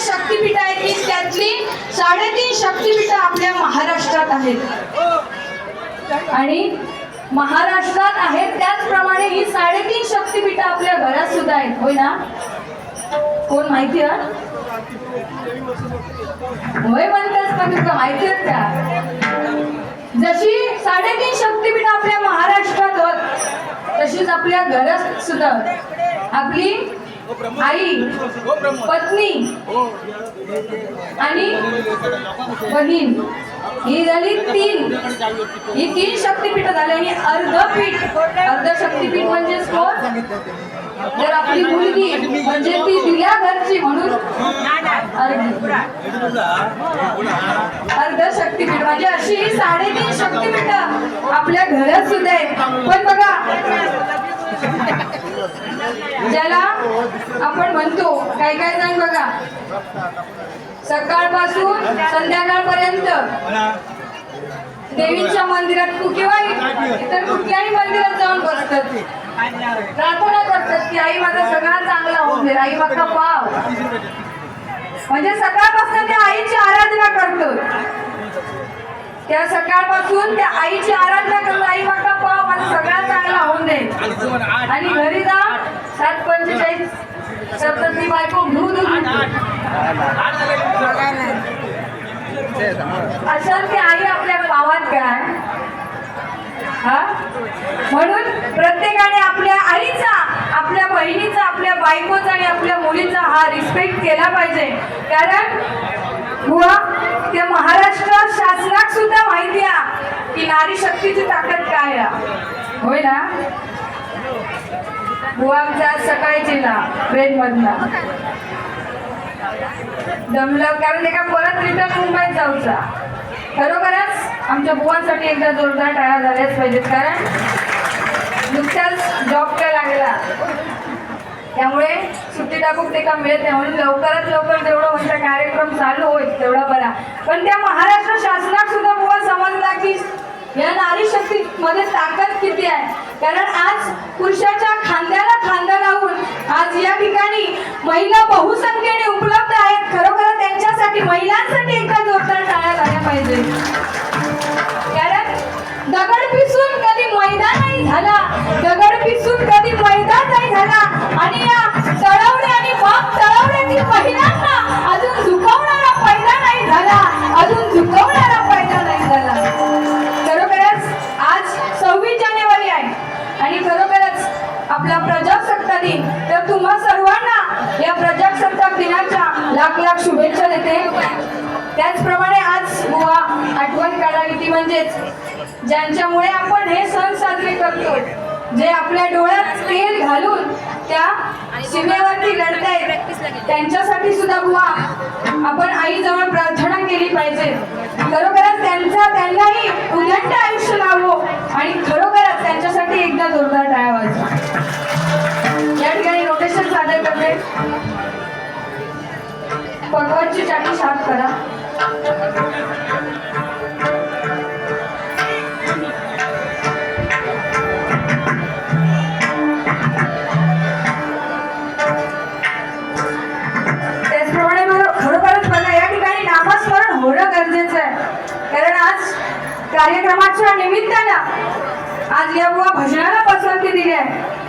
शक्तिपीठ आहेत की त्यातली 3.5 शक्तिपीठ आपल्या महाराष्ट्रात आहेत आणि महाराष्ट्रात आहेत त्याचप्रमाणे ही 3.5 शक्तिपीठ आपल्या घरात सुद्धा आहेत, होय ना? कोण माहिती आहे? होय म्हणतात का? तुला माहिती आहे का? जशी 3.5 शक्तिपीठ आपल्या महाराष्ट्रात होत तशीच आपल्या घरात सुद्धा आपली आई, पत्नी आणि बहीण ही झाली 3. ही 3 शक्तिपीठ झाली आणि अर्ध शक्तिपीठ म्हणजे कोण? तर आपली मुलगी म्हणजे ती दिल्या घरची म्हणून अर्ध शक्तिपीठ म्हणजे अशी ही 3.5 शक्तिपीठ आपल्या घरात सुद्धा आहे. पण बघा ज्याला आपण म्हणतो काही जण बघा सकाळपासून संध्याकाळपर्यंत देवीच्या मंदिरात किंवा इतर कुठल्याही मंदिरात जाऊन बसतात, प्रार्थना करतात की आई माझा सगळा चांगला होऊन दे, आई माझा पाव. म्हणजे सकाळपासून त्या आईची आराधना करतो, त्या सकाळपासून त्या आईची आराधना करतो, आई माझा पाव माझा सगळा चांगला होऊन दे. आणि घरी जा 7:45 सप्तती बायको दूध अशा की आई आपल्या पावात काय हा. म्हणून प्रत्येकाने आपल्या आईचा, आपल्या बहिणीचा, आपल्या बायकोचा आणि आपल्या मुलीचा हा रिस्पेक्ट केला पाहिजे. कारण बुवा त्या महाराष्ट्र शासनाक सुद्धा माहिती आहे की नारी शक्तीची ताकद काय आहे, होय ना? बुवाचा सकाळची ना ट्रेन मधला दमलं कारण एका परत रिटर्न मुंबईत जाऊचा. खरोखरच आमच्या बुवांसाठी एकदा जोरदार टाळ्या झाल्याच पाहिजेत, कारण नुकताच जॉब काय लागला त्यामुळे सुट्टी टाकूक ते का मिळत नाही. म्हणून लवकरात लवकर जेवढं म्हणजे कार्यक्रम चालू होईल तेवढा बरा. पण त्या महाराष्ट्र शासनात सुद्धा बुवा समजला की या नारी शक्ती मध्ये ताकद किती आहे. कारण आज पुरुषाच्या खांद्याला खांदा लावून आज या ठिकाणी महिला बहुसंख्येने उपलब्ध आहेत. खरोखर त्यांच्यासाठी महिलांसाठी एकदा जोरदार टाळ्या झाल्या पाहिजे. कारण दगड पिसून कधी मैदान नाही झाला, दगड पिसून कधी मैदान नाही झाला आणि या तळवणे आणि बाप तळवण्यातील महिलांना अजून झुकवणारा पैदा नाही झाला, अजून झुकवणारा पैदा नाही झाला. खरोखरच आज 26 जानेवारी आहे आणि खरोखरच आपला प्रजासत्ताक दिन. तर तुम्हा सर्वांना या प्रजासत्ताक दिनाच्या लाख लाख शुभेच्छा देते. त्याचप्रमाणे आज बुवा आठवण काढावी ती म्हणजेच ज्यांच्यामुळे आपण हे सण साजरे करतो, जे आपल्या डोळ्यात तेल घालून त्या सीमेवरती लढतायत, त्यांच्यासाठी सुद्धा बुवा आपण आईजवळ प्रार्थना केली पाहिजे. खरोखरच त्यांनाही उदंड आयुष्य लाभो आणि खरोखरच त्यांच्यासाठी एकदा जोरदार टाळ्या वाजवा. या ठिकाणी नोटेशन सादर करते. पगवाची चाटी साफ करा. त्याचप्रमाणे खरोखरच बघा या ठिकाणी नामस्मरण होणं गरजेचं आहे. कारण आज कार्यक्रमाच्या निमित्तानं आज या बुवा भजनाला पसंती दिली आहे.